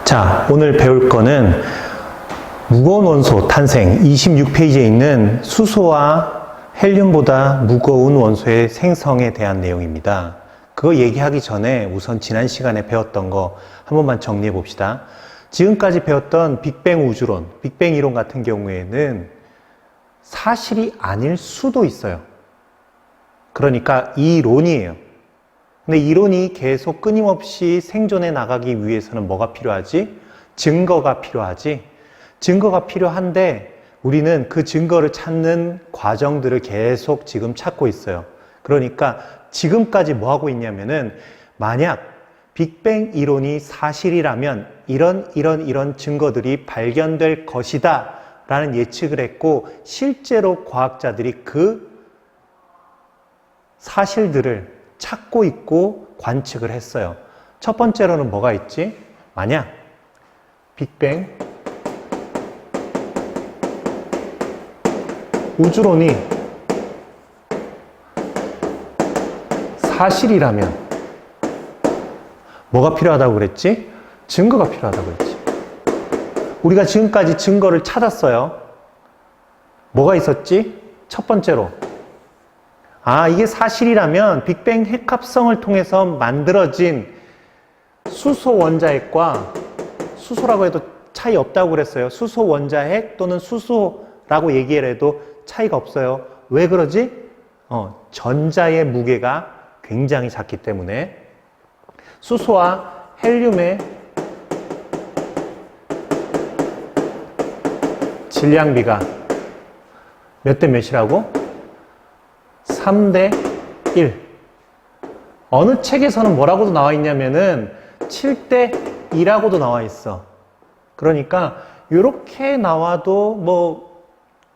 자, 오늘 배울 거는 무거운 원소 탄생 26페이지에 있는 수소와 헬륨보다 무거운 원소의 생성에 대한 내용입니다. 그거 얘기하기 전에 우선 지난 시간에 배웠던 거 한 번만 정리해 봅시다. 지금까지 배웠던 빅뱅 우주론, 빅뱅 이론 같은 경우에는 사실이 아닐 수도 있어요. 그러니까 이론이에요. 근데 이론이 계속 끊임없이 생존해 나가기 위해서는 뭐가 필요하지? 증거가 필요하지. 증거가 필요한데 우리는 그 증거를 찾는 과정들을 계속 지금 찾고 있어요. 그러니까 지금까지 뭐 하고 있냐면은 만약 빅뱅 이론이 사실이라면 이런 증거들이 발견될 것이다 라는 예측을 했고, 실제로 과학자들이 그 사실들을 찾고 있고 관측을 했어요. 첫 번째로는 뭐가 있지? 만약 빅뱅 우주론이 사실이라면 뭐가 필요하다고 그랬지? 증거가 필요하다고 그랬지. 우리가 지금까지 증거를 찾았어요. 뭐가 있었지? 첫 번째로, 이게 사실이라면 빅뱅 핵합성을 통해서 만들어진 수소 원자핵과, 수소라고 해도 차이 없다고 그랬어요. 수소 원자핵 또는 수소라고 얘기를 해도 차이가 없어요. 왜 그러지? 전자의 무게가 굉장히 작기 때문에. 수소와 헬륨의 질량비가 몇 대 몇이라고? 3대 1. 어느 책에서는 뭐라고도 나와 있냐면은 7대 2라고도 나와 있어. 그러니까 이렇게 나와도 뭐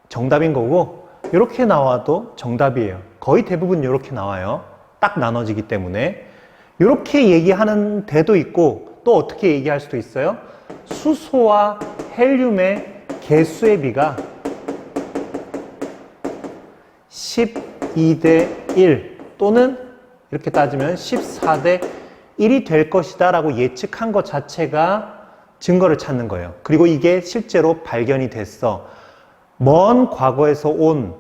정답인 거고, 이렇게 나와도 정답이에요. 거의 대부분 이렇게 나와요. 딱 나눠지기 때문에. 이렇게 얘기하는 데도 있고, 또 어떻게 얘기할 수도 있어요? 수소와 헬륨의 개수의 비가 12대 1 또는 이렇게 따지면 14대 1이 될 것이다 라고 예측한 것 자체가 증거를 찾는 거예요. 그리고 이게 실제로 발견이 됐어. 먼 과거에서 온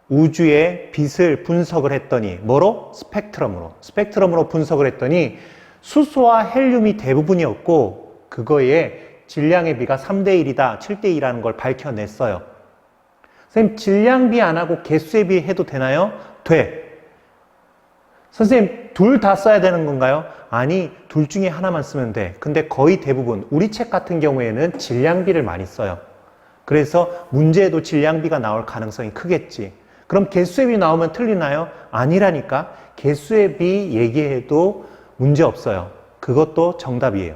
우주의 빛을 분석을 했더니, 뭐로? 스펙트럼으로 분석을 했더니 수소와 헬륨이 대부분이었고, 그거에 질량의 비가 3대 1이다, 7대 2라는 걸 밝혀냈어요. 선생님, 질량비 안 하고 개수의 비 해도 되나요? 돼. 선생님, 둘 다 써야 되는 건가요? 아니, 둘 중에 하나만 쓰면 돼. 근데 거의 대부분, 우리 책 같은 경우에는 질량비를 많이 써요. 그래서 문제에도 질량비가 나올 가능성이 크겠지. 그럼 개수의 비 나오면 틀리나요? 아니라니까. 개수의 비 얘기해도 문제 없어요. 그것도 정답이에요.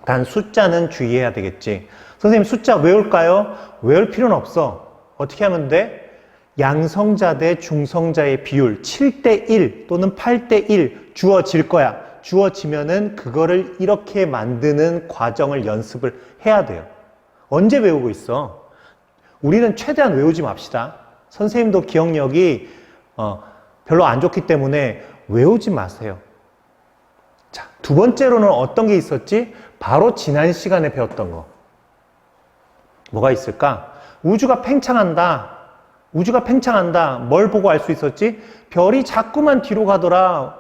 단 숫자는 주의해야 되겠지. 선생님, 숫자 외울까요? 외울 필요는 없어. 어떻게 하면 돼? 양성자 대 중성자의 비율 7대 1 또는 8대 1 주어질 거야. 주어지면은 그거를 이렇게 만드는 과정을 연습을 해야 돼요. 언제 외우고 있어? 우리는 최대한 외우지 맙시다. 선생님도 기억력이 별로 안 좋기 때문에 외우지 마세요. 자, 두 번째로는 어떤 게 있었지? 바로 지난 시간에 배웠던 거. 뭐가 있을까? 우주가 팽창한다. 뭘 보고 알 수 있었지? 별이 자꾸만 뒤로 가더라.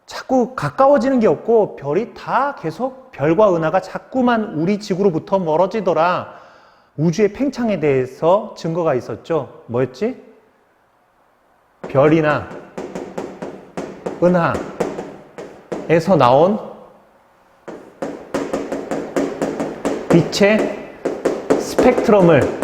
자꾸 가까워지는 게 없고 별이 다 계속, 별과 은하가 자꾸만 우리 지구로부터 멀어지더라. 우주의 팽창에 대해서 증거가 있었죠. 뭐였지? 별이나 은하에서 나온 빛의 스펙트럼을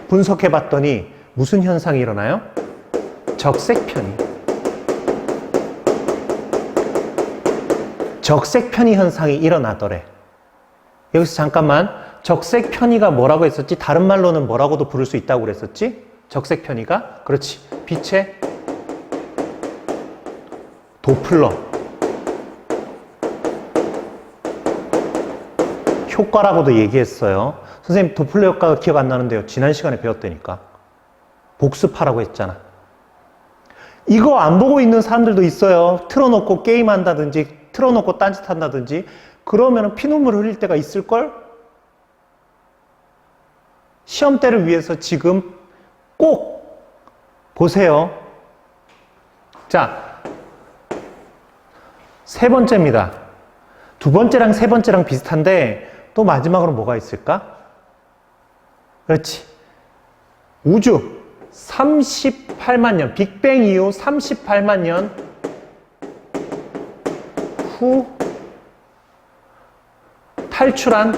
분석해 봤더니 무슨 현상이 일어나요? 적색 편의 현상이 일어나더래. 여기서 잠깐만, 적색 편의가 뭐라고 했었지? 다른 말로는 뭐라고도 부를 수 있다고 그랬었지? 적색 편의가? 그렇지. 빛의 도플러 효과라고도 얘기했어요. 선생님, 도플러 효과가 기억 안 나는데요. 지난 시간에 배웠다니까. 복습하라고 했잖아. 이거 안 보고 있는 사람들도 있어요. 틀어놓고 게임한다든지 틀어놓고 딴짓한다든지 그러면 피눈물을 흘릴 때가 있을걸? 시험대를 위해서 지금 꼭 보세요. 자, 세 번째입니다. 두 번째랑 세 번째랑 비슷한데 또 마지막으로 뭐가 있을까? 그렇지. 우주 38만 년, 빅뱅 이후 38만 년 후 탈출한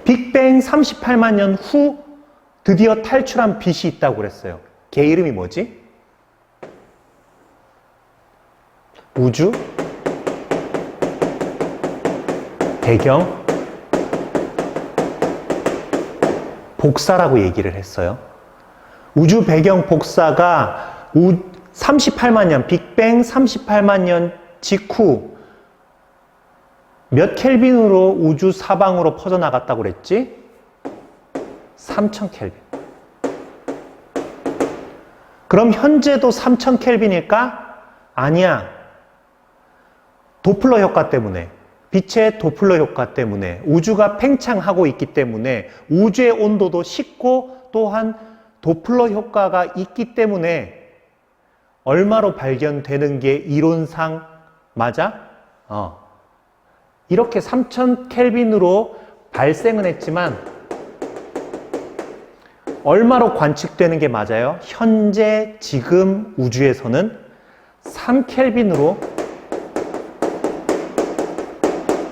빅뱅 38만 년 후 드디어 탈출한 빛이 있다고 그랬어요. 걔 이름이 뭐지? 우주 배경 복사라고 얘기를 했어요. 우주 배경 복사가 38만 년, 빅뱅 38만 년 직후 몇 켈빈으로 우주 사방으로 퍼져나갔다고 그랬지? 3000 켈빈. 그럼 현재도 3000 켈빈일까? 아니야. 도플러 효과 때문에, 빛의 도플러 효과 때문에 우주가 팽창하고 있기 때문에 우주의 온도도 식고 또한 도플러 효과가 있기 때문에 얼마로 발견되는 게 이론상 맞아? 이렇게 3000 켈빈으로 발생은 했지만 얼마로 관측되는 게 맞아요? 현재 지금 우주에서는 3 켈빈으로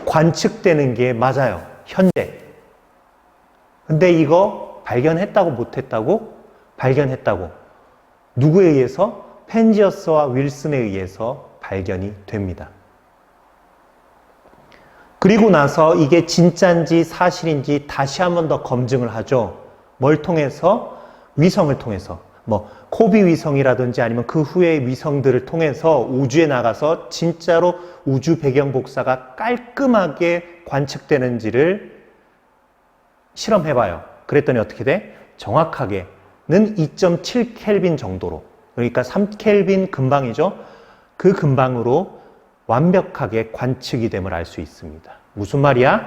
관측되는 게 맞아요. 현재. 근데 이거 발견했다고 못했다고? 발견했다고. 누구에 의해서? 펜지어스와 윌슨에 의해서 발견이 됩니다. 그리고 나서 이게 진짜인지 사실인지 다시 한 번 더 검증을 하죠. 뭘 통해서? 위성을 통해서. 뭐 코비 위성이라든지 아니면 그 후의 위성들을 통해서 우주에 나가서 진짜로 우주 배경 복사가 깔끔하게 관측되는지를 실험해봐요. 그랬더니 어떻게 돼? 정확하게는 2.7 켈빈 정도로, 그러니까 3 켈빈 근방이죠. 그 근방으로 완벽하게 관측이 됨을 알 수 있습니다. 무슨 말이야?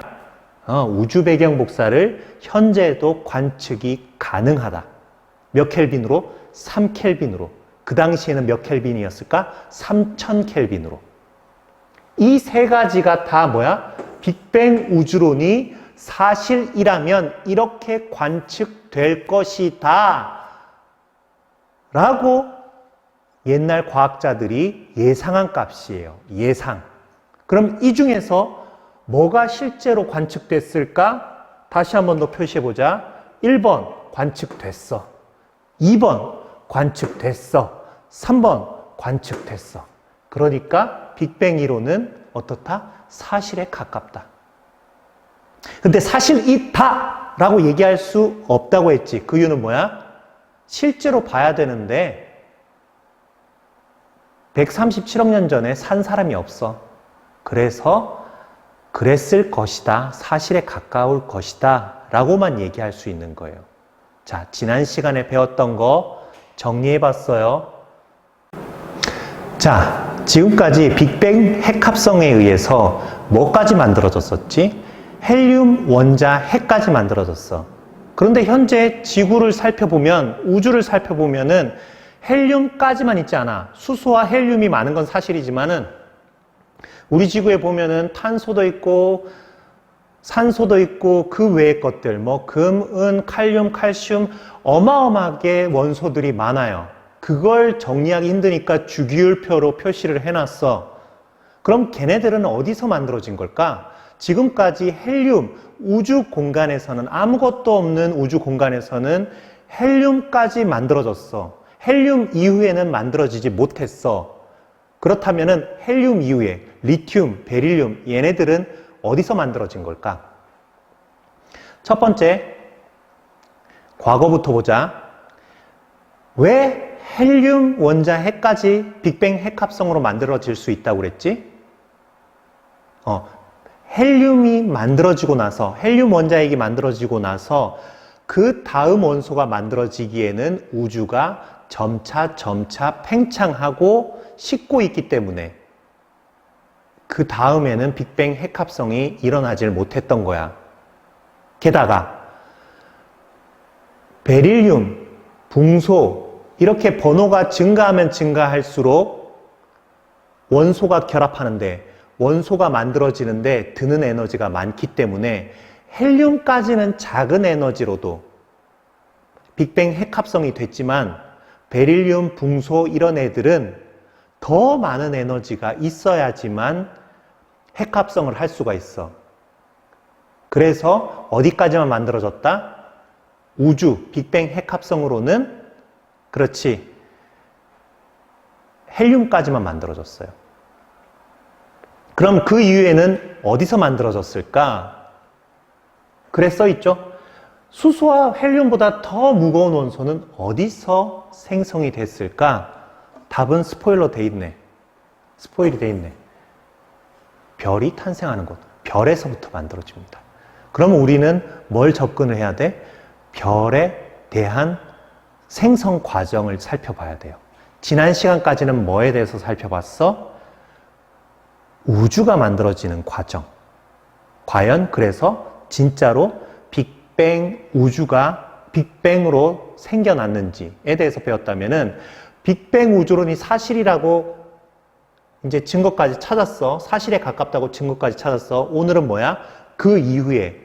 우주 배경 복사를 현재도 관측이 가능하다. 몇 켈빈으로? 3 켈빈으로. 그 당시에는 몇 켈빈이었을까? 3000 켈빈으로. 이 세 가지가 다 뭐야? 빅뱅 우주론이 사실이라면 이렇게 관측될 것이다 라고 옛날 과학자들이 예상한 값이에요. 예상. 그럼 이 중에서 뭐가 실제로 관측됐을까? 다시 한 번 더 표시해보자. 1번 관측됐어. 2번 관측됐어. 3번 관측됐어. 그러니까 빅뱅 이론은 어떻다? 사실에 가깝다. 근데 사실이다 라고 얘기할 수 없다고 했지. 그 이유는 뭐야? 실제로 봐야 되는데 137억 년 전에 산 사람이 없어. 그래서 그랬을 것이다. 사실에 가까울 것이다 라고만 얘기할 수 있는 거예요. 자, 지난 시간에 배웠던 거 정리해봤어요. 자, 지금까지 빅뱅 핵합성에 의해서 뭐까지 만들어졌었지? 헬륨 원자 핵까지 만들어졌어. 그런데 현재 지구를 살펴보면, 우주를 살펴보면은 헬륨까지만 있지 않아. 수소와 헬륨이 많은 건 사실이지만은 우리 지구에 보면은 탄소도 있고 산소도 있고 그 외의 것들, 뭐 금, 은, 칼륨, 칼슘 어마어마하게 원소들이 많아요. 그걸 정리하기 힘드니까 주기율표로 표시를 해놨어. 그럼 걔네들은 어디서 만들어진 걸까? 지금까지 헬륨, 우주 공간에서는, 아무것도 없는 우주 공간에서는 헬륨까지 만들어졌어. 헬륨 이후에는 만들어지지 못했어. 그렇다면은 헬륨 이후에 리튬, 베릴륨 얘네들은 어디서 만들어진 걸까? 첫 번째, 과거부터 보자. 왜 헬륨 원자 핵까지 빅뱅 핵합성으로 만들어질 수 있다고 그랬지? 헬륨이 만들어지고 나서, 헬륨 원자핵이 만들어지고 나서 그 다음 원소가 만들어지기에는 우주가 점차 팽창하고 식고 있기 때문에 그 다음에는 빅뱅 핵합성이 일어나질 못했던 거야. 게다가 베릴륨, 붕소 이렇게 번호가 증가하면 증가할수록 원소가 결합하는데 원소가 만들어지는데 드는 에너지가 많기 때문에 헬륨까지는 작은 에너지로도 빅뱅 핵합성이 됐지만 베릴륨, 붕소 이런 애들은 더 많은 에너지가 있어야지만 핵합성을 할 수가 있어. 그래서 어디까지만 만들어졌다? 우주, 빅뱅 핵합성으로는 그렇지 헬륨까지만 만들어졌어요. 그럼 그 이후에는 어디서 만들어졌을까? 그래 써있죠. 수소와 헬륨보다 더 무거운 원소는 어디서 생성이 됐을까? 답은 스포일러 돼 있네. 스포일이 돼 있네. 별이 탄생하는 곳, 별에서부터 만들어집니다. 그럼 우리는 뭘 접근을 해야 돼? 별에 대한 생성 과정을 살펴봐야 돼요. 지난 시간까지는 뭐에 대해서 살펴봤어? 우주가 만들어지는 과정. 과연 그래서 진짜로 빅뱅 우주가 빅뱅으로 생겨났는지에 대해서 배웠다면은 빅뱅 우주론이 사실이라고 이제 증거까지 찾았어. 사실에 가깝다고 증거까지 찾았어. 오늘은 뭐야? 그 이후에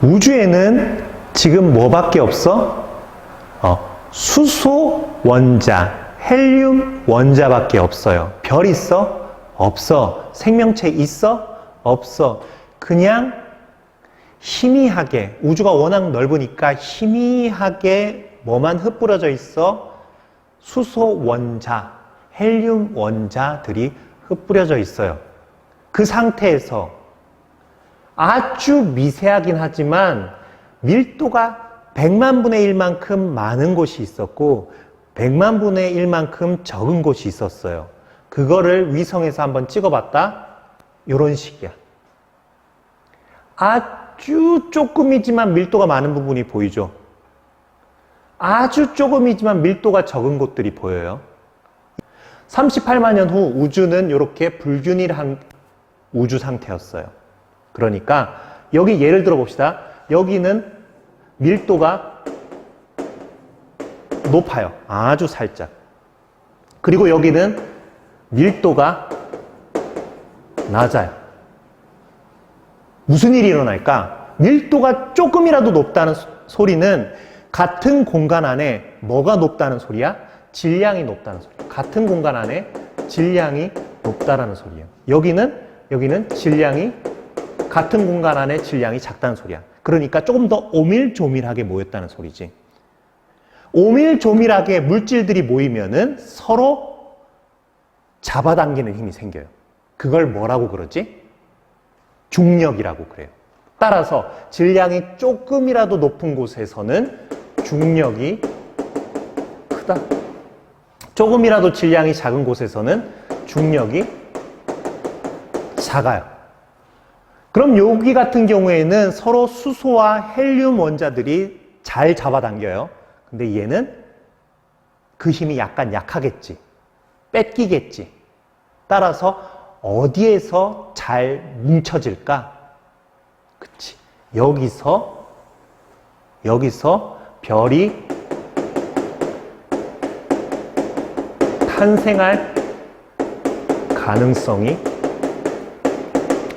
우주에는 지금 뭐밖에 없어? 수소 원자, 헬륨 원자밖에 없어요. 별 있어? 없어. 생명체 있어? 없어. 그냥 희미하게, 우주가 워낙 넓으니까 희미하게 뭐만 흩뿌려져 있어? 수소 원자, 헬륨 원자들이 흩뿌려져 있어요. 그 상태에서 아주 미세하긴 하지만 밀도가 100만 분의 1만큼 많은 곳이 있었고 100만 분의 1만큼 적은 곳이 있었어요. 그거를 위성에서 한번 찍어봤다? 이런 식이야. 아주 조금이지만 밀도가 많은 부분이 보이죠? 아주 조금이지만 밀도가 적은 곳들이 보여요. 38만 년 후 우주는 이렇게 불균일한 우주 상태였어요. 그러니까 여기 예를 들어 봅시다. 여기는 밀도가 높아요. 아주 살짝. 그리고 여기는 밀도가 낮아요. 무슨 일이 일어날까? 밀도가 조금이라도 높다는 소리는 같은 공간 안에 뭐가 높다는 소리야? 질량이 높다는 소리야. 같은 공간 안에 질량이 높다라는 소리예요. 여기는 질량이 같은 공간 안에 질량이 작다는 소리야. 그러니까 조금 더 오밀조밀하게 모였다는 소리지. 오밀조밀하게 물질들이 모이면은 서로 잡아당기는 힘이 생겨요. 그걸 뭐라고 그러지? 중력이라고 그래요. 따라서 질량이 조금이라도 높은 곳에서는 중력이 크다. 조금이라도 질량이 작은 곳에서는 중력이 작아요. 그럼 여기 같은 경우에는 서로 수소와 헬륨 원자들이 잘 잡아당겨요. 근데 얘는 그 힘이 약간 약하겠지. 뺏기겠지. 따라서 어디에서 잘 뭉쳐질까? 그치. 여기서 별이 탄생할 가능성이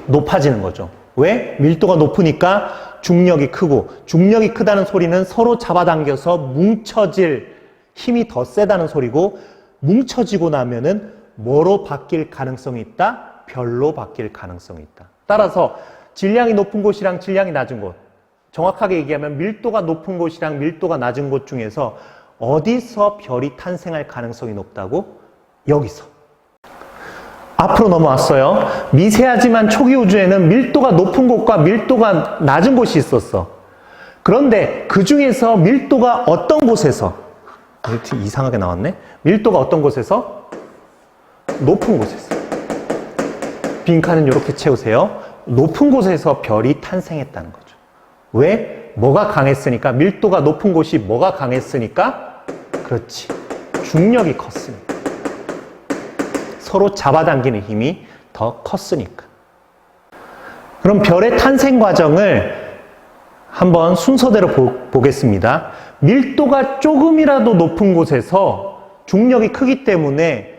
높아지는 거죠. 왜? 밀도가 높으니까 중력이 크고, 중력이 크다는 소리는 서로 잡아당겨서 뭉쳐질 힘이 더 세다는 소리고, 뭉쳐지고 나면은 뭐로 바뀔 가능성이 있다? 별로 바뀔 가능성이 있다. 따라서 질량이 높은 곳이랑 질량이 낮은 곳, 정확하게 얘기하면 밀도가 높은 곳이랑 밀도가 낮은 곳 중에서 어디서 별이 탄생할 가능성이 높다고? 여기서. 앞으로 넘어왔어요. 미세하지만 초기 우주에는 밀도가 높은 곳과 밀도가 낮은 곳이 있었어. 그런데 그 중에서 밀도가 어떤 곳에서, 이상하게 나왔네. 밀도가 어떤 곳에서? 높은 곳에서. 빈칸은 이렇게 채우세요. 높은 곳에서 별이 탄생했다는 거죠. 왜? 뭐가 강했으니까, 밀도가 높은 곳이 뭐가 강했으니까? 그렇지. 중력이 컸으니까. 서로 잡아당기는 힘이 더 컸으니까. 그럼 별의 탄생 과정을 한번 순서대로 보겠습니다. 밀도가 조금이라도 높은 곳에서 중력이 크기 때문에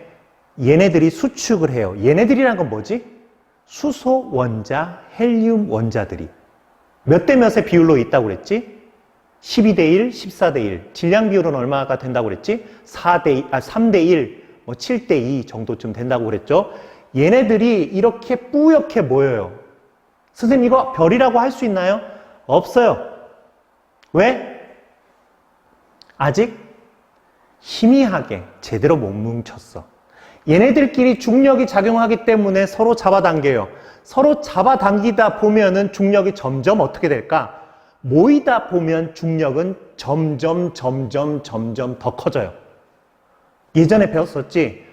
얘네들이 수축을 해요. 얘네들이란 건 뭐지? 수소 원자, 헬륨 원자들이 몇 대 몇의 비율로 있다고 그랬지? 12대 1, 14대 1. 질량 비율은 얼마가 된다고 그랬지? 3대 1, 7대 2 정도쯤 된다고 그랬죠? 얘네들이 이렇게 뿌옇게 모여요. 선생님, 이거 별이라고 할 수 있나요? 없어요. 왜? 아직 희미하게 제대로 못 뭉쳤어. 얘네들끼리 중력이 작용하기 때문에 서로 잡아당겨요. 서로 잡아당기다 보면은 중력이 점점 어떻게 될까? 모이다 보면 중력은 점점 더 커져요. 예전에 배웠었지?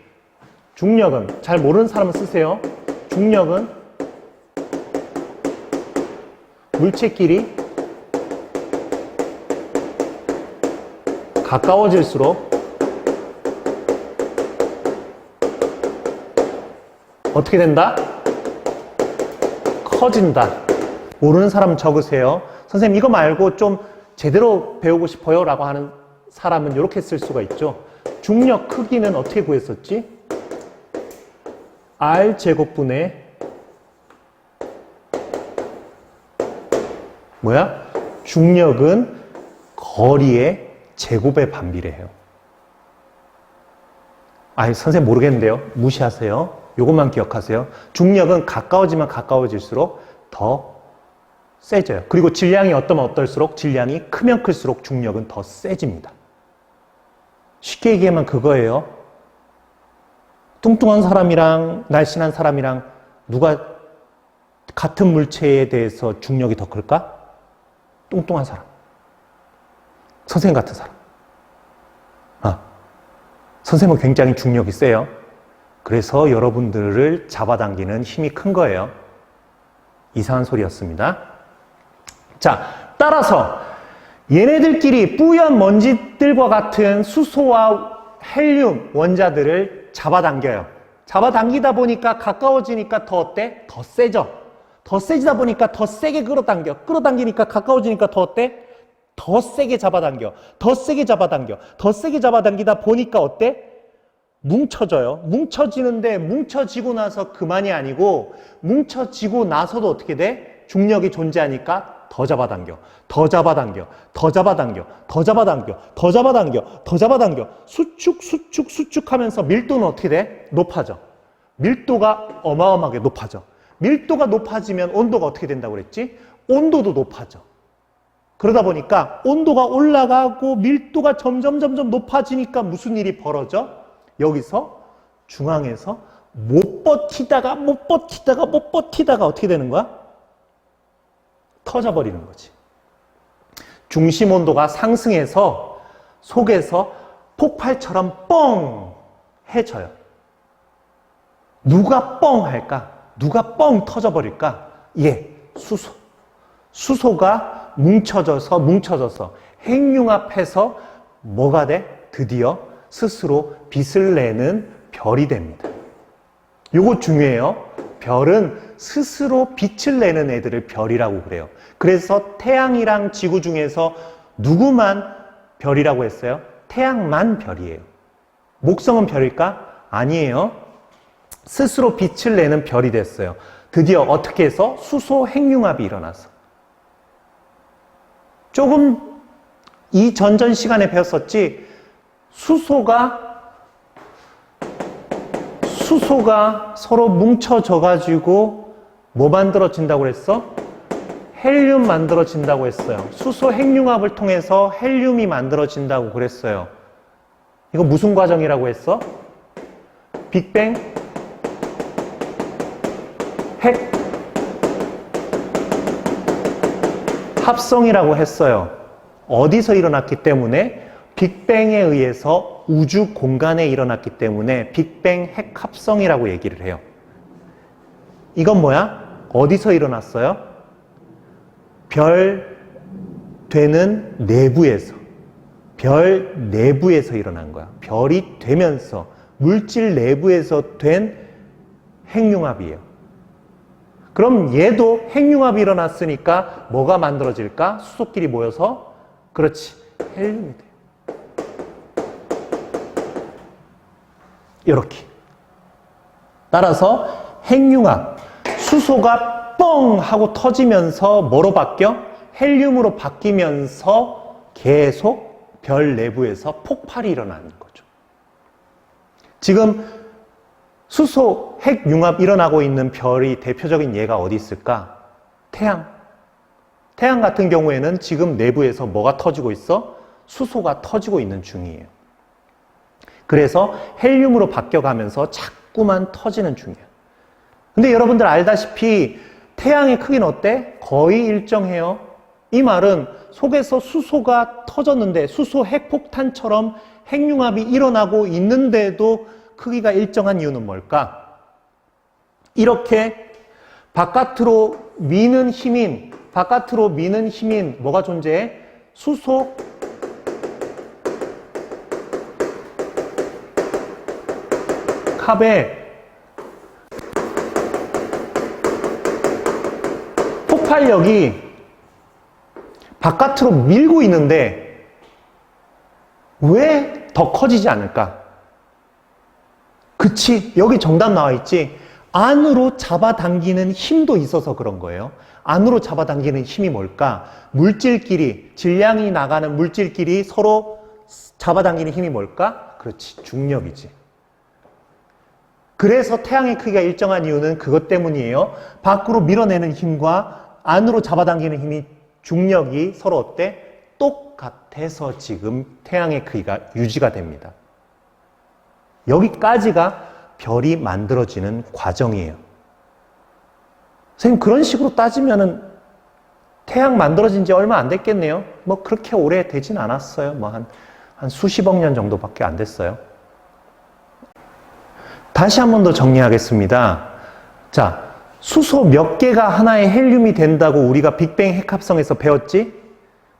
중력은, 잘 모르는 사람은 쓰세요. 중력은 물체끼리 가까워질수록 어떻게 된다? 커진다. 모르는 사람 적으세요. 선생님, 이거 말고 좀 제대로 배우고 싶어요 라고 하는 사람은 이렇게 쓸 수가 있죠. 중력 크기는 어떻게 구했었지? R제곱분의 뭐야? 중력은 거리의 제곱에 반비례해요. 아니, 선생님 모르겠는데요. 무시하세요. 요것만 기억하세요. 중력은 가까워지면 가까워질수록 더 세져요. 그리고 질량이 어떠면 어떨수록, 질량이 크면 클수록 중력은 더 세집니다. 쉽게 얘기하면 그거예요. 뚱뚱한 사람이랑 날씬한 사람이랑 누가 같은 물체에 대해서 중력이 더 클까? 뚱뚱한 사람. 선생님 같은 사람. 선생님은 굉장히 중력이 세요. 그래서 여러분들을 잡아당기는 힘이 큰 거예요. 이상한 소리였습니다. 자, 따라서 얘네들끼리 뿌연 먼지들과 같은 수소와 헬륨 원자들을 잡아당겨요. 잡아당기다 보니까 가까워지니까 더 어때? 더 세져. 더 세지다 보니까 더 세게 끌어당겨. 끌어당기니까 가까워지니까 더 어때? 더 세게 잡아당겨. 더 세게 잡아당겨. 더 세게 잡아당기다 보니까 어때? 뭉쳐져요. 뭉쳐지는데 뭉쳐지고 나서 그만이 아니고 뭉쳐지고 나서도 어떻게 돼? 중력이 존재하니까 더 잡아당겨. 더 잡아당겨. 더 잡아당겨. 더 잡아당겨. 더 잡아당겨. 더 잡아당겨. 수축하면서 밀도는 어떻게 돼? 높아져. 밀도가 어마어마하게 높아져. 밀도가 높아지면 온도가 어떻게 된다고 그랬지? 온도도 높아져. 그러다 보니까 온도가 올라가고 밀도가 점점 높아지니까 무슨 일이 벌어져? 여기서 중앙에서 못 버티다가 어떻게 되는 거야? 터져버리는 거지. 중심 온도가 상승해서 속에서 폭발처럼 뻥 해져요. 누가 뻥 할까? 누가 뻥 터져버릴까? 수소. 수소가 뭉쳐져서 핵융합해서 뭐가 돼? 드디어 스스로 빛을 내는 별이 됩니다. 요거 중요해요. 별은 스스로 빛을 내는 애들을 별이라고 그래요. 그래서 태양이랑 지구 중에서 누구만 별이라고 했어요? 태양만 별이에요. 목성은 별일까? 아니에요. 스스로 빛을 내는 별이 됐어요. 드디어 어떻게 해서? 수소 핵융합이 일어나서. 조금 이 전전 시간에 배웠었지. 수소가 서로 뭉쳐져 가지고 뭐 만들어진다고 그랬어? 헬륨 만들어진다고 했어요. 수소 핵융합을 통해서 헬륨이 만들어진다고 그랬어요. 이거 무슨 과정이라고 했어? 빅뱅 핵 합성이라고 했어요. 어디서 일어났기 때문에? 빅뱅에 의해서 우주 공간에 일어났기 때문에 빅뱅 핵합성이라고 얘기를 해요. 이건 뭐야? 어디서 일어났어요? 별 되는 내부에서, 별 내부에서 일어난 거야. 별이 되면서 물질 내부에서 된 핵융합이에요. 그럼 얘도 핵융합이 일어났으니까 뭐가 만들어질까? 수소끼리 모여서, 그렇지, 헬륨이 돼. 이렇게. 따라서 핵융합, 수소가 뻥 하고 터지면서 뭐로 바뀌어? 헬륨으로 바뀌면서 계속 별 내부에서 폭발이 일어나는 거죠. 지금 수소 핵융합 일어나고 있는 별이 대표적인 예가 어디 있을까? 태양. 태양 같은 경우에는 지금 내부에서 뭐가 터지고 있어? 수소가 터지고 있는 중이에요. 그래서 헬륨으로 바뀌어가면서 자꾸만 터지는 중이에요. 근데 여러분들 알다시피 태양의 크기는 어때? 거의 일정해요. 이 말은 속에서 수소가 터졌는데 수소 핵폭탄처럼 핵융합이 일어나고 있는데도 크기가 일정한 이유는 뭘까? 이렇게 바깥으로 미는 힘인 뭐가 존재해? 수소 컵에 폭발력이 바깥으로 밀고 있는데 왜 더 커지지 않을까? 그치, 여기 정답 나와 있지. 안으로 잡아당기는 힘도 있어서 그런 거예요. 안으로 잡아당기는 힘이 뭘까? 물질끼리, 질량이 나가는 물질끼리 서로 잡아당기는 힘이 뭘까? 그렇지, 중력이지. 그래서 태양의 크기가 일정한 이유는 그것 때문이에요. 밖으로 밀어내는 힘과 안으로 잡아당기는 힘이, 중력이 서로 어때? 똑같아서 지금 태양의 크기가 유지가 됩니다. 여기까지가 별이 만들어지는 과정이에요. 선생님, 그런 식으로 따지면은 태양 만들어진 지 얼마 안 됐겠네요. 뭐 그렇게 오래 되진 않았어요. 뭐 한 수십억 년 정도밖에 안 됐어요. 다시 한 번 더 정리하겠습니다. 자, 수소 몇 개가 하나의 헬륨이 된다고 우리가 빅뱅 핵합성에서 배웠지?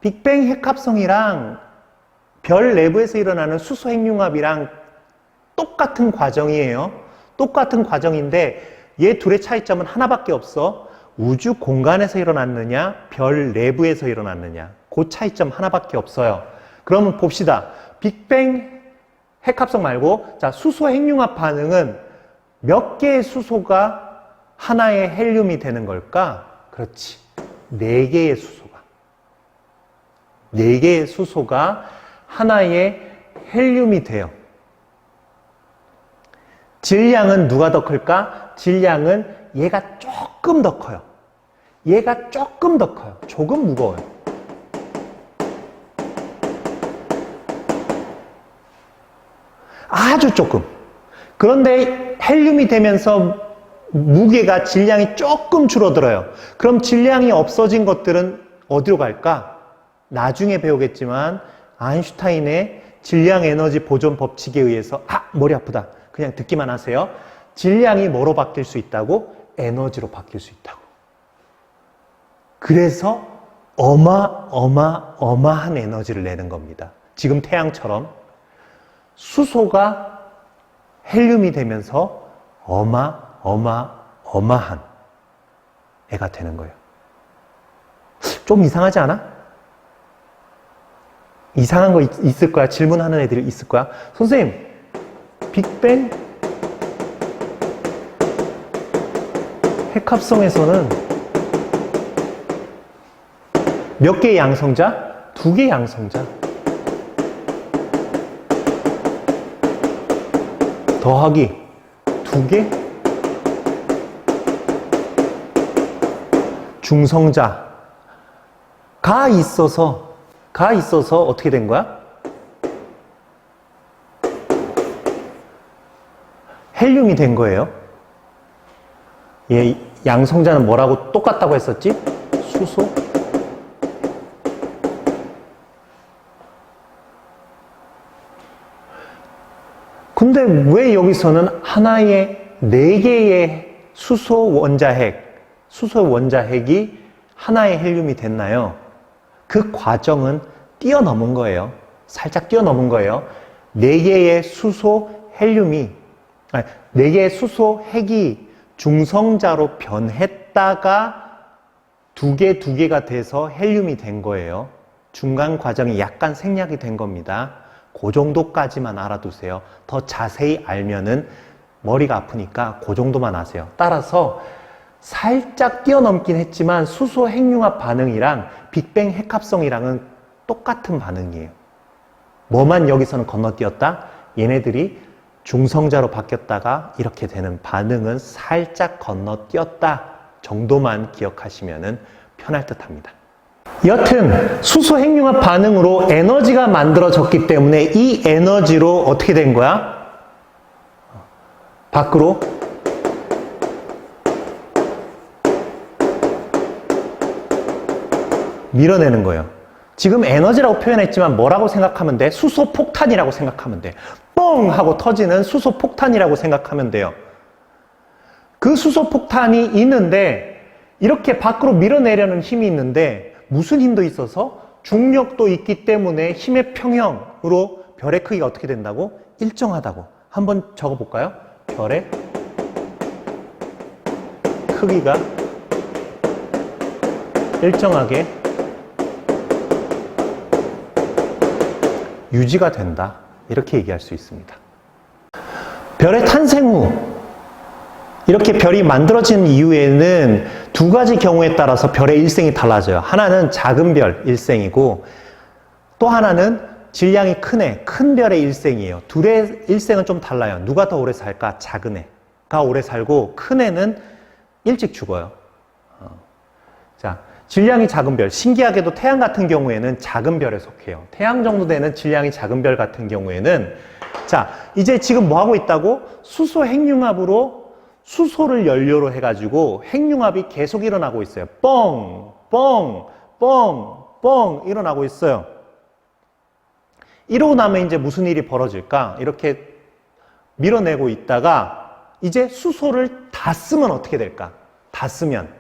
빅뱅 핵합성이랑 별 내부에서 일어나는 수소 핵융합이랑 똑같은 과정이에요. 똑같은 과정인데 얘 둘의 차이점은 하나밖에 없어. 우주 공간에서 일어났느냐, 별 내부에서 일어났느냐. 그 차이점 하나밖에 없어요. 그러면 봅시다. 빅뱅 핵합성 말고, 자, 수소 핵융합 반응은 몇 개의 수소가 하나의 헬륨이 되는 걸까? 그렇지. 4개의 수소가. 4개의 수소가 하나의 헬륨이 돼요. 질량은 누가 더 클까? 질량은 얘가 조금 더 커요. 얘가 조금 더 커요. 조금 무거워요. 아주 조금. 그런데 헬륨이 되면서 무게가, 질량이 조금 줄어들어요. 그럼 질량이 없어진 것들은 어디로 갈까? 나중에 배우겠지만 아인슈타인의 질량 에너지 보존 법칙에 의해서, 머리 아프다. 그냥 듣기만 하세요. 질량이 뭐로 바뀔 수 있다고? 에너지로 바뀔 수 있다고. 그래서 어마어마한 에너지를 내는 겁니다. 지금 태양처럼 수소가 헬륨이 되면서 어마어마한 애가 되는 거예요. 좀 이상하지 않아? 이상한 거 있을 거야. 질문하는 애들이 있을 거야. 선생님, 빅뱅 핵합성에서는 몇 개의 양성자? 2개의 양성자. 더하기 2개? 중성자가 있어서 어떻게 된 거야? 헬륨이 된 거예요. 얘 양성자는 뭐라고 똑같다고 했었지? 수소? 근데 왜 여기서는 하나의 4개의 수소 원자핵이 하나의 헬륨이 됐나요? 그 과정은 뛰어넘은 거예요. 살짝 뛰어넘은 거예요. 4개의 수소 헬륨이, 4개의 수소 핵이 중성자로 변했다가 2개가 돼서 헬륨이 된 거예요. 중간 과정이 약간 생략이 된 겁니다. 그 정도까지만 알아두세요. 더 자세히 알면은 머리가 아프니까 그 정도만 아세요. 따라서 살짝 뛰어넘긴 했지만 수소 핵융합 반응이랑 빅뱅 핵합성이랑은 똑같은 반응이에요. 뭐만 여기서는 건너뛰었다? 얘네들이 중성자로 바뀌었다가 이렇게 되는 반응은 살짝 건너뛰었다 정도만 기억하시면 편할 듯 합니다. 여튼 수소 핵융합 반응으로 에너지가 만들어졌기 때문에 이 에너지로 어떻게 된 거야? 밖으로 밀어내는 거예요. 지금 에너지라고 표현했지만 뭐라고 생각하면 돼? 수소 폭탄이라고 생각하면 돼. 뻥! 하고 터지는 수소 폭탄이라고 생각하면 돼요. 그 수소 폭탄이 있는데 이렇게 밖으로 밀어내려는 힘이 있는데 무슨 힘도 있어서? 중력도 있기 때문에 힘의 평형으로 별의 크기가 어떻게 된다고? 일정하다고. 한번 적어볼까요? 별의 크기가 일정하게 유지가 된다. 이렇게 얘기할 수 있습니다. 별의 탄생 후 이렇게 별이 만들어진 이후에는 2가지 경우에 따라서 별의 일생이 달라져요. 하나는 작은 별 일생이고 또 하나는 질량이 큰 별의 일생이에요. 둘의 일생은 좀 달라요. 누가 더 오래 살까? 작은 애가 오래 살고 큰 애는 일찍 죽어요. 자, 질량이 작은 별, 신기하게도 태양 같은 경우에는 작은 별에 속해요. 태양 정도 되는 질량이 작은 별 같은 경우에는 자, 이제 지금 뭐 하고 있다고? 수소 핵융합으로 수소를 연료로 해가지고 핵융합이 계속 일어나고 있어요. 뻥, 뻥, 뻥, 뻥 일어나고 있어요. 이러고 나면 이제 무슨 일이 벌어질까? 이렇게 밀어내고 있다가 이제 수소를 다 쓰면 어떻게 될까? 다 쓰면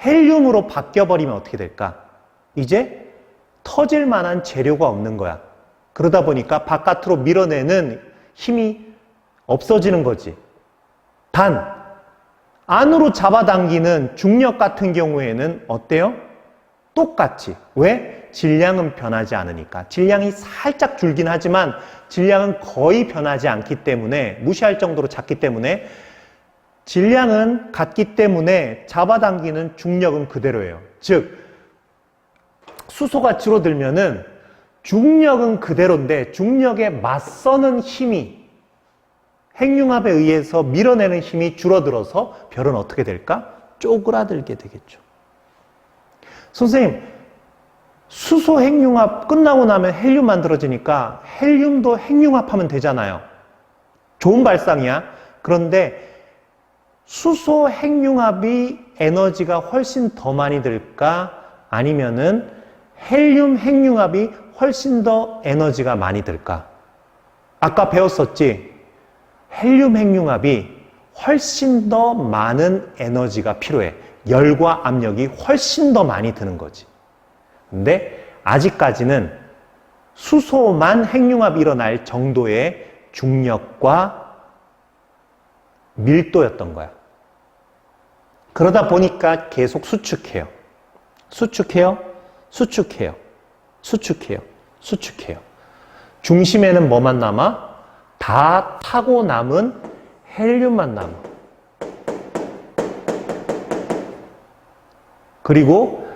헬륨으로 바뀌어버리면 어떻게 될까? 이제 터질 만한 재료가 없는 거야. 그러다 보니까 바깥으로 밀어내는 힘이 없어지는 거지. 단, 안으로 잡아당기는 중력 같은 경우에는 어때요? 똑같지. 왜? 질량은 변하지 않으니까. 질량이 살짝 줄긴 하지만 질량은 거의 변하지 않기 때문에 무시할 정도로 작기 때문에 질량은 같기 때문에 잡아당기는 중력은 그대로예요. 즉, 수소가 줄어들면은 중력은 그대로인데 중력에 맞서는 힘이 핵융합에 의해서 밀어내는 힘이 줄어들어서 별은 어떻게 될까? 쪼그라들게 되겠죠. 선생님, 수소 핵융합 끝나고 나면 헬륨 만들어지니까 헬륨도 핵융합하면 되잖아요. 좋은 발상이야. 그런데 수소 핵융합이 에너지가 훨씬 더 많이 들까? 아니면은 헬륨 핵융합이 훨씬 더 에너지가 많이 들까? 아까 배웠었지? 헬륨 핵융합이 훨씬 더 많은 에너지가 필요해. 열과 압력이 훨씬 더 많이 드는 거지. 근데 아직까지는 수소만 핵융합이 일어날 정도의 중력과 밀도였던 거야. 그러다 보니까 계속 수축해요. 수축해요. 수축해요. 수축해요. 수축해요. 중심에는 뭐만 남아? 다 타고 남은 헬륨만 남아. 그리고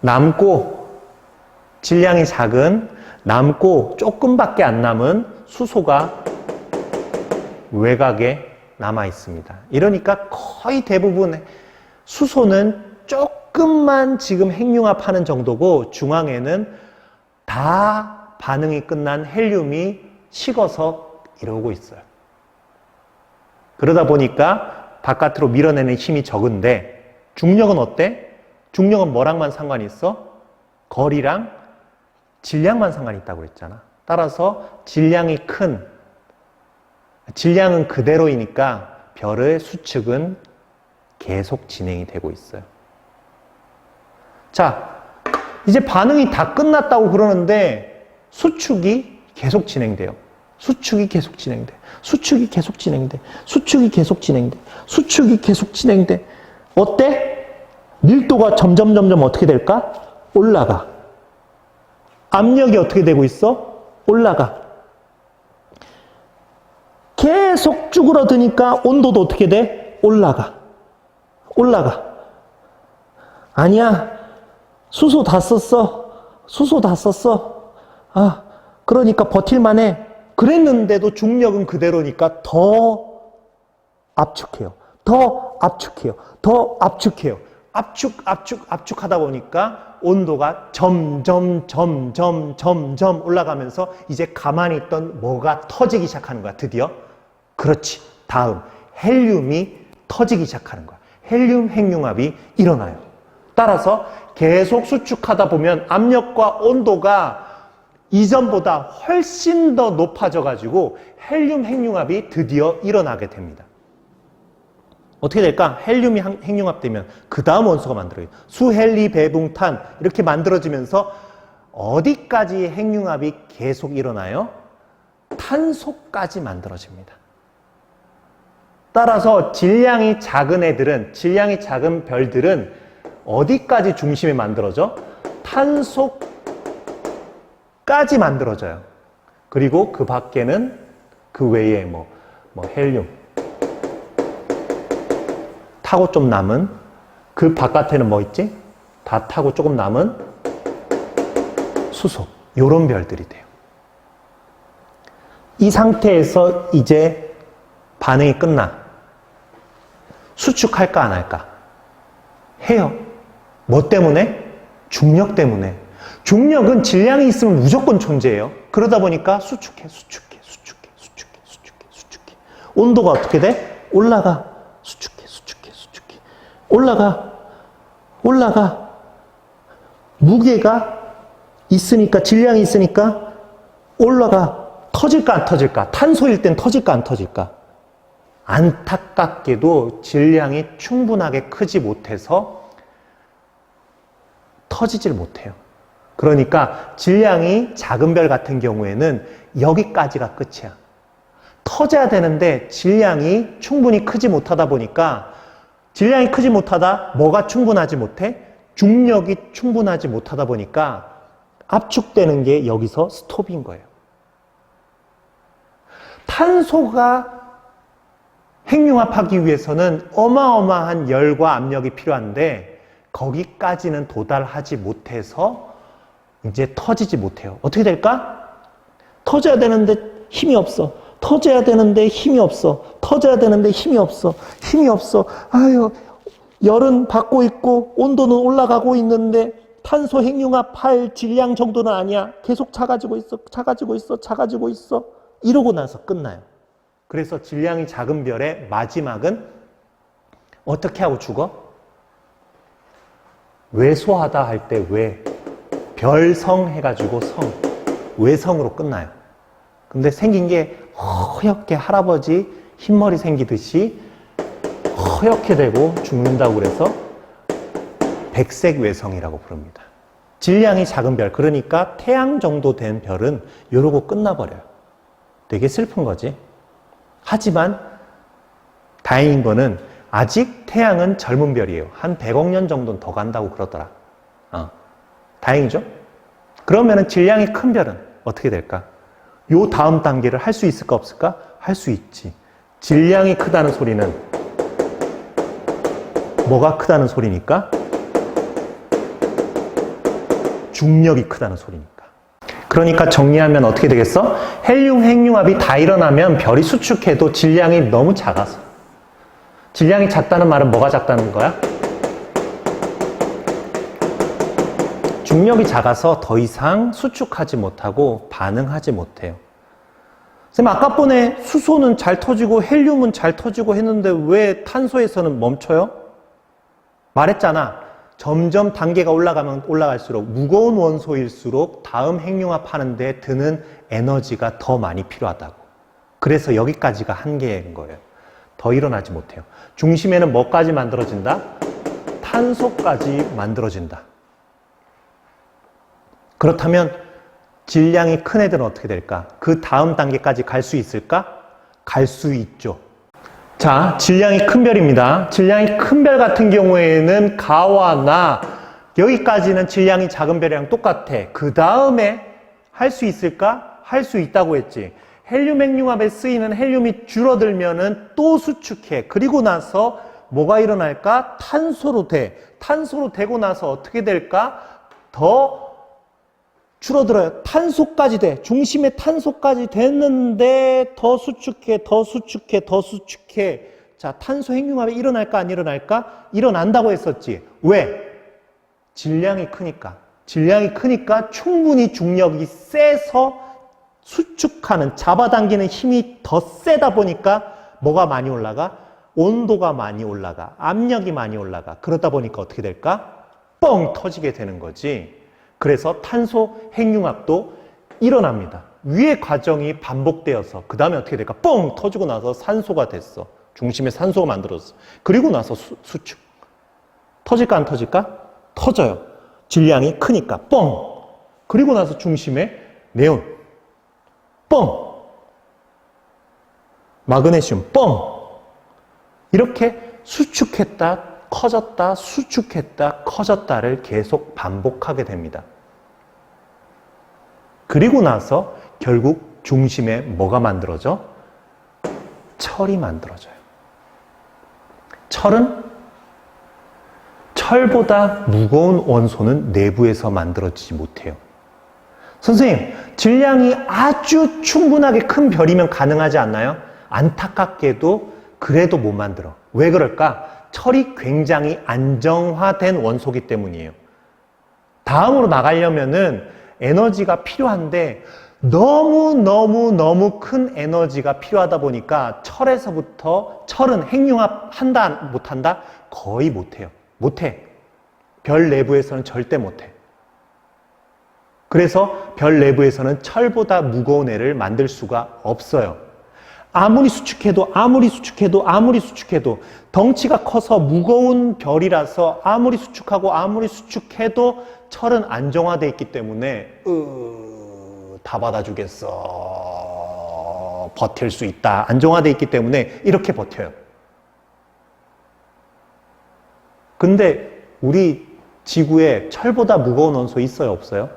남고 질량이 작은 남고 조금밖에 안 남은 수소가 외곽에 남아 있습니다. 이러니까 거의 대부분 수소는 조금만 지금 핵융합하는 정도고 중앙에는 다 반응이 끝난 헬륨이 식어서 이러고 있어요. 그러다 보니까 바깥으로 밀어내는 힘이 적은데 중력은 어때? 중력은 뭐랑만 상관이 있어? 거리랑 질량만 상관이 있다고 그랬잖아. 따라서 질량이 큰, 질량은 그대로이니까 별의 수축은 계속 진행이 되고 있어요. 자, 이제 반응이 다 끝났다고 그러는데 수축이 계속 진행돼요. 수축이 계속 진행돼. 수축이 계속 진행돼. 수축이 계속 진행돼. 수축이 계속 진행돼. 어때? 밀도가 점점 어떻게 될까? 올라가. 압력이 어떻게 되고 있어? 올라가. 계속 쭈그러드니까 온도도 어떻게 돼? 올라가. 올라가. 아니야. 수소 다 썼어. 수소 다 썼어. 아, 그러니까 버틸만해. 그랬는데도 중력은 그대로니까 더 압축해요. 더 압축해요. 더 압축해요. 압축하다 보니까 온도가 점점 올라가면서 이제 가만히 있던 뭐가 터지기 시작하는 거야, 드디어. 그렇지. 다음, 헬륨이 터지기 시작하는 거야. 헬륨 핵융합이 일어나요. 따라서 계속 수축하다 보면 압력과 온도가 이전보다 훨씬 더 높아져가지고 헬륨 핵융합이 드디어 일어나게 됩니다. 어떻게 될까? 헬륨이 핵융합되면 그 다음 원소가 만들어요. 수헬리 배붕탄 이렇게 만들어지면서 어디까지 핵융합이 계속 일어나요? 탄소까지 만들어집니다. 따라서 질량이 작은 애들은, 질량이 작은 별들은 어디까지 중심에 만들어져? 탄소까지 만들어져요. 그리고 그 밖에는 그 외에 뭐 헬륨 타고 좀 남은, 그 바깥에는 뭐 있지? 다 타고 조금 남은 수소, 요런 별들이 돼요. 이 상태에서 이제 반응이 끝나. 수축할까 안 할까? 해요. 뭐 때문에? 중력 때문에. 중력은 질량이 있으면 무조건 존재해요. 그러다 보니까 수축해. 온도가 어떻게 돼? 올라가. 수축해. 올라가. 무게가 있으니까, 질량이 있으니까 올라가. 터질까 안 터질까? 탄소일 땐 터질까 안 터질까? 안타깝게도 질량이 충분하게 크지 못해서 터지질 못해요. 그러니까 질량이 작은 별 같은 경우에는 여기까지가 끝이야. 터져야 되는데 질량이 충분히 크지 못하다 보니까, 질량이 크지 못하다 뭐가 충분하지 못해? 중력이 충분하지 못하다 보니까 압축되는 게 여기서 스톱인 거예요. 탄소가 핵융합하기 위해서는 어마어마한 열과 압력이 필요한데 거기까지는 도달하지 못해서 이제 터지지 못해요. 어떻게 될까? 터져야 되는데 힘이 없어. 터져야 되는데 힘이 없어. 아유, 열은 받고 있고 온도는 올라가고 있는데 탄소 핵융합할 질량 정도는 아니야. 계속 작아지고 있어. 이러고 나서 끝나요. 그래서 질량이 작은 별의 마지막은 어떻게 하고 죽어? 외소하다 할 때 별성 해가지고 외성으로 끝나요. 근데 생긴 게 허옇게 할아버지 흰머리 생기듯이 허옇게 되고 죽는다고 그래서 백색 외성이라고 부릅니다. 질량이 작은 별, 그러니까 태양 정도 된 별은 이러고 끝나버려요. 되게 슬픈 거지. 하지만 다행인 거는 아직 태양은 젊은 별이에요. 한 100억 년 정도는 더 간다고 그러더라. 다행이죠? 그러면 질량이 큰 별은 어떻게 될까? 요 다음 단계를 할 수 있을까 없을까? 할 수 있지. 질량이 크다는 소리는 뭐가 크다는 소리니까? 중력이 크다는 소리니까. 그러니까 정리하면 어떻게 되겠어? 헬륨 핵융합이 다 일어나면 별이 수축해도 질량이 너무 작아서. 질량이 작다는 말은 뭐가 작다는 거야? 중력이 작아서 더 이상 수축하지 못하고 반응하지 못해요. 선생님, 아까 번에 수소는 잘 터지고 헬륨은 잘 터지고 했는데 왜 탄소에서는 멈춰요? 말했잖아. 점점 단계가 올라가면 올라갈수록 무거운 원소일수록 다음 핵융합하는 데 드는 에너지가 더 많이 필요하다고. 그래서 여기까지가 한계인 거예요. 더 일어나지 못해요. 중심에는 뭐까지 만들어진다? 탄소까지 만들어진다. 그렇다면 질량이 큰 애들은 어떻게 될까? 그 다음 단계까지 갈 수 있을까? 갈 수 있죠. 자, 질량이 큰 별입니다. 질량이 큰 별 같은 경우에는 가와 나 여기까지는 질량이 작은 별이랑 똑같아. 그 다음에 할 수 있을까? 할 수 있다고 했지. 헬륨 핵융합에 쓰이는 헬륨이 줄어들면은 또 수축해. 그리고 나서 뭐가 일어날까? 탄소로 돼. 탄소로 되고 나서 어떻게 될까? 더 줄어들어요. 탄소까지 돼. 중심에 탄소까지 됐는데 더 수축해, 더 수축해, 더 수축해. 자, 탄소 핵융합이 일어날까 안 일어날까? 일어난다고 했었지. 왜? 질량이 크니까. 질량이 크니까 충분히 중력이 세서 수축하는, 잡아당기는 힘이 더 세다 보니까 뭐가 많이 올라가? 온도가 많이 올라가. 압력이 많이 올라가. 그러다 보니까 어떻게 될까? 뻥 터지게 되는 거지. 그래서 탄소 핵융합도 일어납니다. 위의 과정이 반복되어서 그 다음에 어떻게 될까? 뻥 터지고 나서 산소가 됐어. 중심에 산소가 만들어졌어. 그리고 나서 수축. 터질까 안 터질까? 터져요. 질량이 크니까 뻥. 그리고 나서 중심에 네온. 뻥. 마그네슘 뻥. 이렇게 수축했다 커졌다 수축했다 커졌다를 계속 반복하게 됩니다. 그리고 나서 결국 중심에 뭐가 만들어져? 철이 만들어져요. 철은 철보다 무거운 원소는 내부에서 만들어지지 못해요. 선생님, 질량이 아주 충분하게 큰 별이면 가능하지 않나요? 안타깝게도 그래도 못 만들어. 왜 그럴까? 철이 굉장히 안정화된 원소이기 때문이에요. 다음으로 나가려면은 에너지가 필요한데 너무 큰 에너지가 필요하다 보니까 철에서부터 철은 핵융합 한다 못한다? 거의 못해요. 못해. 별 내부에서는 절대 못해. 그래서 별 내부에서는 철보다 무거운 애를 만들 수가 없어요. 아무리 수축해도 덩치가 커서 무거운 별이라서 아무리 수축해도 철은 안정화되어 있기 때문에 다 받아주겠어. 버틸 수 있다. 안정화되어 있기 때문에 이렇게 버텨요. 근데 우리 지구에 철보다 무거운 원소 있어요? 없어요?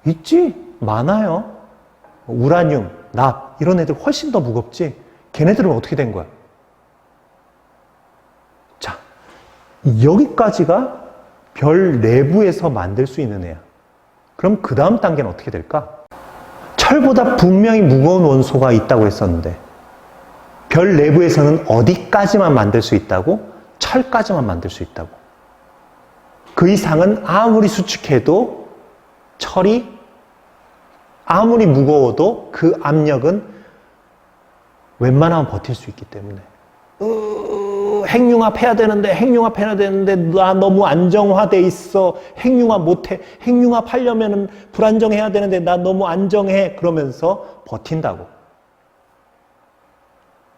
있지? 많아요. 우라늄, 납 이런 애들 훨씬 더 무겁지? 걔네들은 어떻게 된 거야? 자, 여기까지가 별 내부에서 만들 수 있는 애야. 그럼 그 다음 단계는 어떻게 될까? 철보다 분명히 무거운 원소가 있다고 했었는데 별 내부에서는 어디까지만 만들 수 있다고? 철까지만 만들 수 있다고. 그 이상은 아무리 수축해도 철이 아무리 무거워도 그 압력은 웬만하면 버틸 수 있기 때문에 핵융합해야 되는데 나 너무 안정화돼 있어. 핵융합 못해. 핵융합하려면 불안정해야 되는데 나 너무 안정해. 그러면서 버틴다고.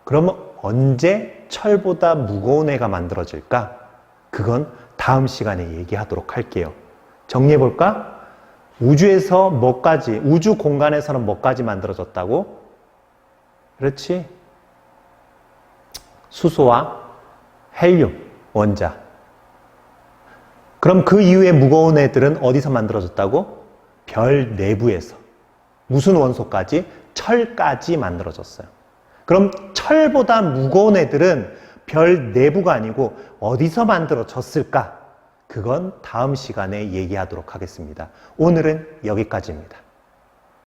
그러면 언제 철보다 무거운 애가 만들어질까? 그건 다음 시간에 얘기하도록 할게요. 정리해볼까? 우주에서 뭐까지, 우주 공간에서는 뭐까지 만들어졌다고? 그렇지? 수소와 헬륨, 원자. 그럼 그 이후에 무거운 애들은 어디서 만들어졌다고? 별 내부에서. 무슨 원소까지? 철까지 만들어졌어요. 그럼 철보다 무거운 애들은 별 내부가 아니고 어디서 만들어졌을까? 그건 다음 시간에 얘기하도록 하겠습니다. 오늘은 여기까지입니다.